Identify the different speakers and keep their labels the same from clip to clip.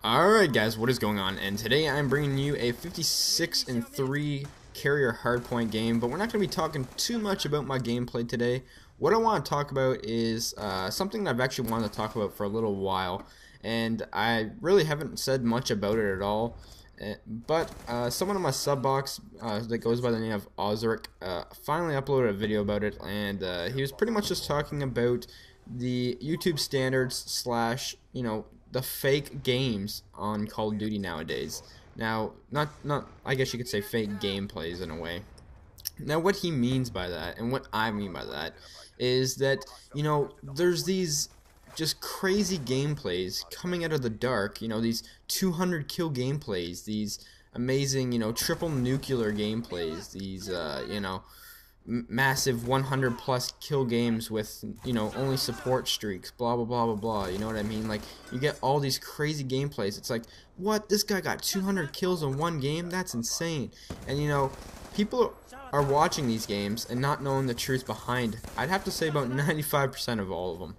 Speaker 1: Alright guys, what is going on? And today I'm bringing you a 56-3 carrier hardpoint game, but we're not going to be talking too much about my gameplay today. What I want to talk about is something that I've actually wanted to talk about for a little while, and I really haven't said much about it at all. But someone in my sub box that goes by the name of Ozric finally uploaded a video about it, and he was pretty much just talking about the YouTube standards slash, the fake games on Call of Duty nowadays. Now, not I guess you could say fake gameplays in a way. Now, what he means by that, and what I mean by that, is that, there's these just crazy gameplays coming out of the dark, these 200 kill gameplays, these amazing, triple nuclear gameplays, these, massive 100 plus kill games with only support streaks, blah blah blah blah blah, you know what I mean? Like, you get all these crazy gameplays. It's like, what, this guy got 200 kills in one game? That's insane. And people are watching these games and not knowing the truth behind, I'd have to say, about 95% of all of them.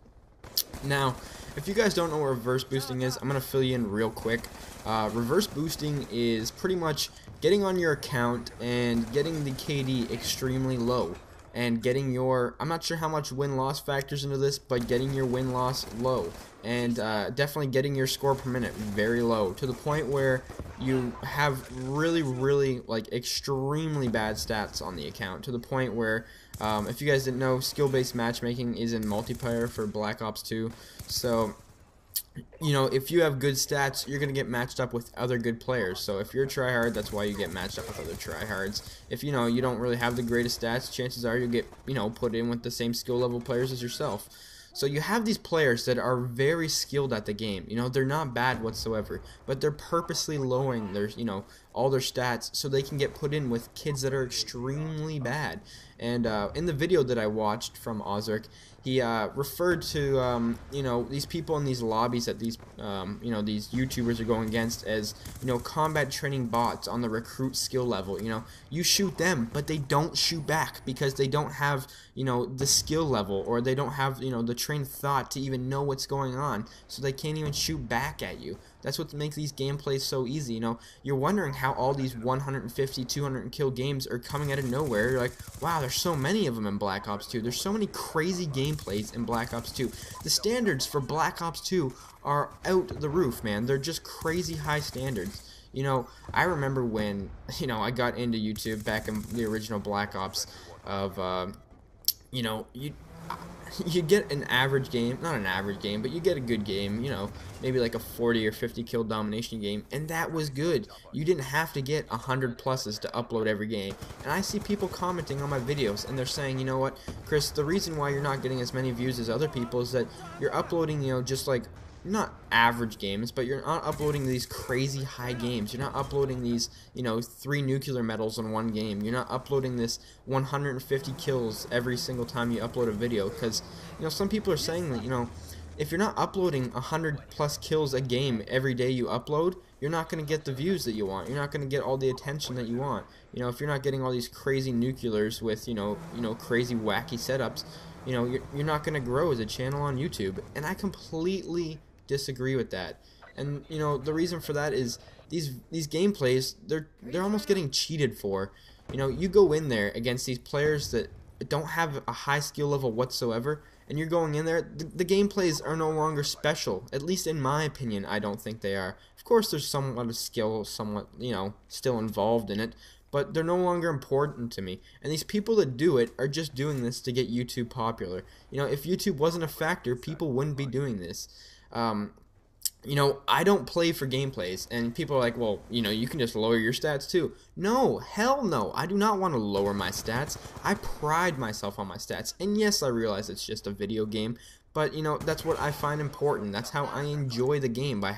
Speaker 1: Now, if you guys don't know what reverse boosting is, I'm going to fill you in real quick. Reverse boosting is pretty much getting on your account and getting the KD extremely low, and getting your, I'm not sure how much win-loss factors into this, but getting your win-loss low, and definitely getting your score per minute very low, to the point where you have really like extremely bad stats on the account, to the point where if you guys didn't know, skill-based matchmaking is in multiplayer for Black Ops 2, so if you have good stats, you're going to get matched up with other good players. So if you're a tryhard, that's why you get matched up with other tryhards. If you don't really have the greatest stats, chances are you'll get put in with the same skill level players as yourself. So you have these players that are very skilled at the game. They're not bad whatsoever, but they're purposely lowering their all their stats so they can get put in with kids that are extremely bad. And in the video that I watched from Ozric, he referred to these people in these lobbies that these these YouTubers are going against as combat training bots on the recruit skill level. You shoot them, but they don't shoot back because they don't have the skill level, or they don't have the trained thought to even know what's going on, so they can't even shoot back at you. That's what makes these gameplays so easy. You're wondering how all these 150, 200 kill games are coming out of nowhere. You're like, wow, there's so many of them in Black Ops 2. There's so many crazy gameplays in Black Ops 2. The standards for Black Ops 2 are out the roof, man. They're just crazy high standards. I remember when, I got into YouTube back in the original Black Ops of, you get an average game, not an average game, but you get a good game, maybe like a 40 or 50 kill domination game, and that was good. You didn't have to get 100 pluses to upload every game. And I see people commenting on my videos, and they're saying, you know what, Chris, the reason why you're not getting as many views as other people is that you're uploading, just like, not average games, but you're not uploading these crazy high games. You're not uploading these, 3 nuclear medals in one game. You're not uploading this 150 kills every single time you upload a video, because, some people are saying that, if you're not uploading 100 plus kills a game every day you upload, you're not going to get the views that you want. You're not going to get all the attention that you want. If you're not getting all these crazy nuclears with, crazy wacky setups, you're not going to grow as a channel on YouTube. And I completely disagree with that. And the reason for that is these gameplays, they're almost getting cheated for. You go in there against these players that don't have a high skill level whatsoever, and you're going in there, the gameplays are no longer special. At least in my opinion, I don't think they are. Of course, there's somewhat of skill, somewhat, still involved in it, but they're no longer important to me. And these people that do it are just doing this to get YouTube popular. If YouTube wasn't a factor, people wouldn't be doing this. I don't play for gameplays, and people are like, well, you can just lower your stats too. No, hell no, I do not want to lower my stats. I pride myself on my stats, and yes, I realize it's just a video game, but that's what I find important. That's how I enjoy the game, by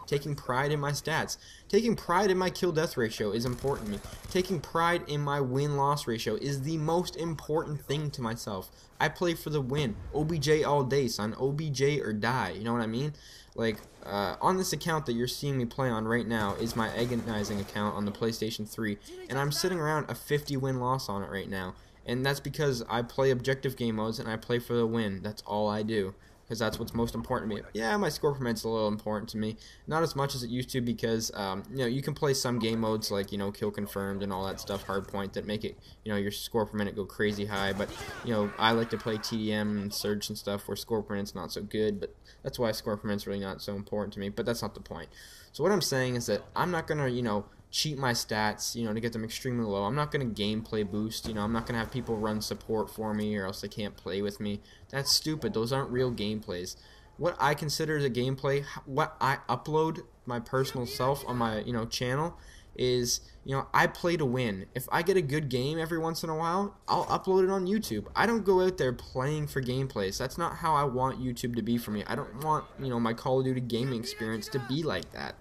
Speaker 1: taking pride in my stats. Taking pride in my kill-death ratio is important to me. Taking pride in my win-loss ratio is the most important thing to myself. I play for the win. OBJ all day, son. OBJ or die. You know what I mean? Like, on this account that you're seeing me play on right now is my agonizing account on the PlayStation 3, and I'm sitting around a 50 win-loss on it right now. And that's because I play objective game modes and I play for the win. That's all I do. because that's what's most important to me. Yeah, my score per minute's a little important to me, not as much as it used to, because you know, you can play some game modes like, you know, kill confirmed and all that stuff, hardpoint, that make it, you know, your score per minute go crazy high. But you know, I like to play TDM and Surge and stuff where score per minute's not so good, but that's why score per minute's really not so important to me. But that's not the point. So what I'm saying is that I'm not gonna, you know, cheat my stats, you know, to get them extremely low. I'm not going to gameplay boost, you know, I'm not going to have people run support for me or else they can't play with me. That's stupid. Those aren't real gameplays. What I consider as a gameplay, what I upload my personal self on my, you know, channel is, you know, I play to win. If I get a good game every once in a while, I'll upload it on YouTube. I don't go out there playing for gameplays. That's not how I want YouTube to be for me. I don't want, you know, my Call of Duty gaming experience to be like that.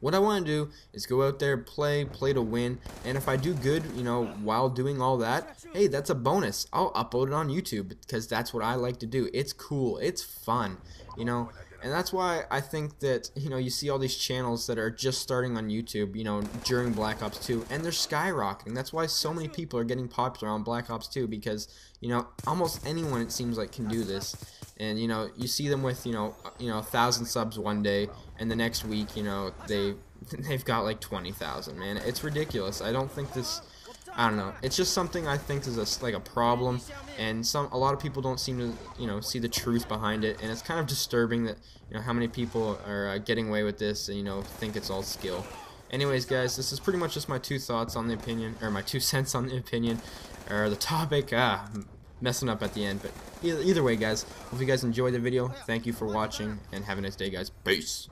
Speaker 1: What I want to do is go out there, play to win, and if I do good, you know, while doing all that, hey, that's a bonus. I'll upload it on YouTube because that's what I like to do. It's cool, it's fun, you know, and that's why I think that, you know, you see all these channels that are just starting on YouTube, you know, during Black Ops 2, and they're skyrocketing. That's why so many people are getting popular on Black Ops 2, because, you know, almost anyone, it seems like, can do this. And you know, you see them with, you know, 1,000 subs one day, and the next week, you know, they've got like 20,000. Man, it's ridiculous. I don't think this. I don't know. It's just something I think is like a problem, and a lot of people don't seem to, you know, see the truth behind it, and it's kind of disturbing that, you know, how many people are getting away with this and, you know, think it's all skill. Anyways, guys, this is pretty much just my 2 thoughts on the opinion, or my 2 cents on the opinion, or the topic. Messing up at the end, but either way, guys, hope you guys enjoyed the video. Thank you for watching, and have a nice day, guys. Peace.